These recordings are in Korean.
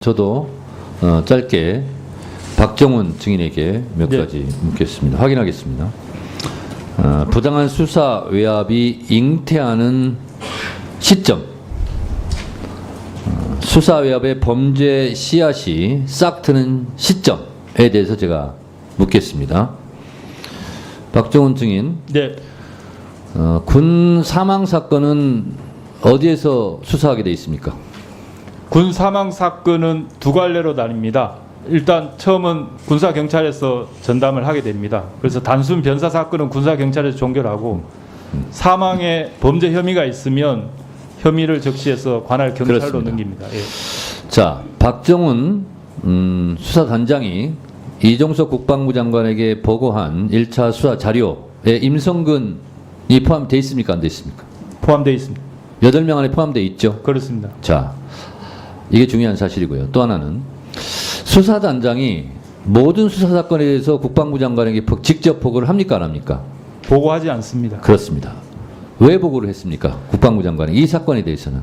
저도 짧게 박정훈 증인에게 몇 가지 묻겠습니다. 확인하겠습니다. 부당한 수사 외압이 잉태하는 시점, 수사 외압의 범죄 씨앗이 싹 트는 시점에 대해서 제가 묻겠습니다. 박정훈 증인, 네. 군 사망 사건은 어디에서 수사하게 돼 있습니까? 군 사망 사건은 두 갈래로 나뉩니다. 일단 처음은 군사경찰에서 전담을 하게 됩니다. 그래서 단순 변사 사건은 군사경찰에서 종결하고 사망의 범죄 혐의가 있으면 혐의를 적시해서 관할 경찰로 그렇습니다. 넘깁니다. 예. 자, 박정훈 수사단장이 이종석 국방부 장관에게 보고한 1차 수사 자료에 임성근이 포함되어 있습니까? 안 되어 있습니까? 포함되어 있습니다. 8명 안에 포함되어 있죠? 그렇습니다. 자, 이게 중요한 사실이고요. 또 하나는 수사단장이 모든 수사사건에 대해서 국방부 장관에게 직접 보고를 합니까? 안 합니까? 보고하지 않습니다. 그렇습니다. 왜 보고를 했습니까? 국방부 장관이 이 사건에 대해서는.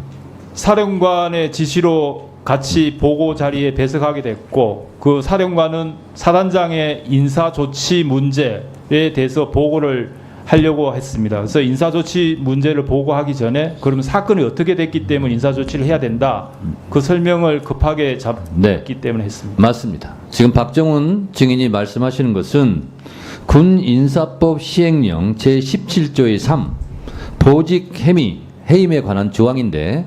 사령관의 지시로 같이 보고 자리에 배석하게 됐고, 그 사령관은 사단장의 인사조치 문제에 대해서 보고를 하려고 했습니다. 그래서 인사조치 문제를 보고하기 전에 그러면 사건이 어떻게 됐기 때문에 인사조치를 해야 된다. 그 설명을 급하게 잡기 때문에 했습니다. 맞습니다. 지금 박정훈 증인이 말씀하시는 것은 군인사법 시행령 제17조의 3 보직해임, 해임에 관한 조항인데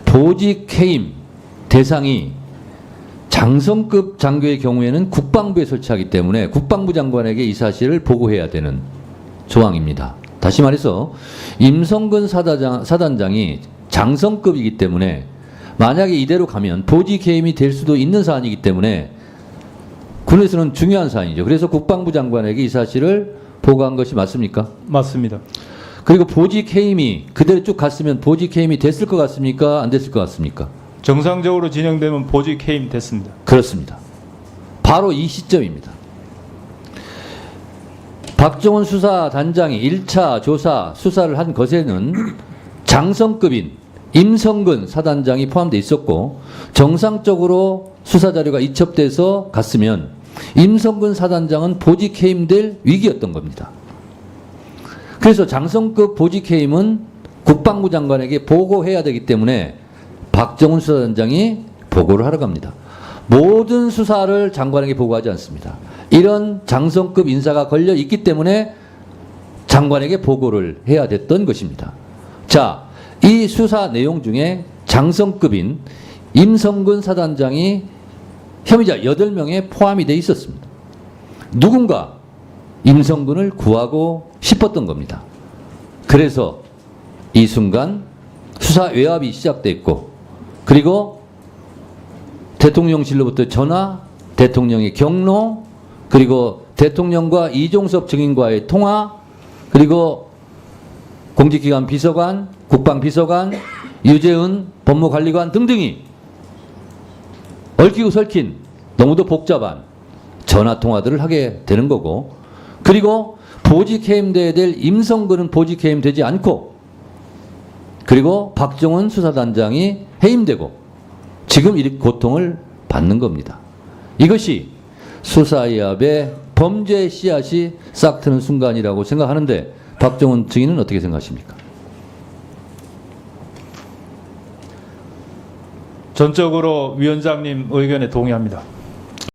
보직해임 대상이 장성급 장교의 경우에는 국방부에 설치하기 때문에 국방부 장관에게 이 사실을 보고해야 되는 조항입니다. 다시 말해서 임성근 사단장이 장성급이기 때문에 만약에 이대로 가면 보직해임이 될 수도 있는 사안이기 때문에 군에서는 중요한 사안이죠. 그래서 국방부 장관에게 이 사실을 보고한 것이 맞습니까? 맞습니다. 그리고 보직해임이 그대로 쭉 갔으면 보직해임이 됐을 것 같습니까? 안 됐을 것 같습니까? 정상적으로 진행되면 보직 해임 됐습니다. 그렇습니다. 바로 이 시점입니다. 박정훈 수사단장이 1차 조사 수사를 한 것에는 장성급인 임성근 사단장이 포함되어 있었고 정상적으로 수사자료가 이첩돼서 갔으면 임성근 사단장은 보직해임될 위기였던 겁니다. 그래서 장성급 보직해임은 국방부 장관에게 보고해야 되기 때문에 박정훈 수사단장이 보고를 하러 갑니다. 모든 수사를 장관에게 보고하지 않습니다. 이런 장성급 인사가 걸려 있기 때문에 장관에게 보고를 해야 됐던 것입니다. 자, 이 수사 내용 중에 장성급인 임성근 사단장이 혐의자 8명에 포함이 돼 있었습니다. 누군가 임성근을 구하고 싶었던 겁니다. 그래서 이 순간 수사 외압이 시작됐고 그리고 대통령실로부터 전화, 대통령의 경로, 그리고 대통령과 이종섭 증인과의 통화, 그리고 공직기관 비서관, 국방비서관, 유재은 법무관리관 등등이 얽히고 설킨 너무도 복잡한 전화통화들을 하게 되는 거고 그리고 보직해임돼야 될 임성근은 보직해임되지 않고 그리고 박정훈 수사단장이 해임되고 지금 이 고통을 받는 겁니다. 이것이 수사위압의 범죄 씨앗이 싹 트는 순간이라고 생각하는데 박정훈 증인은 어떻게 생각하십니까? 전적으로 위원장님 의견에 동의합니다.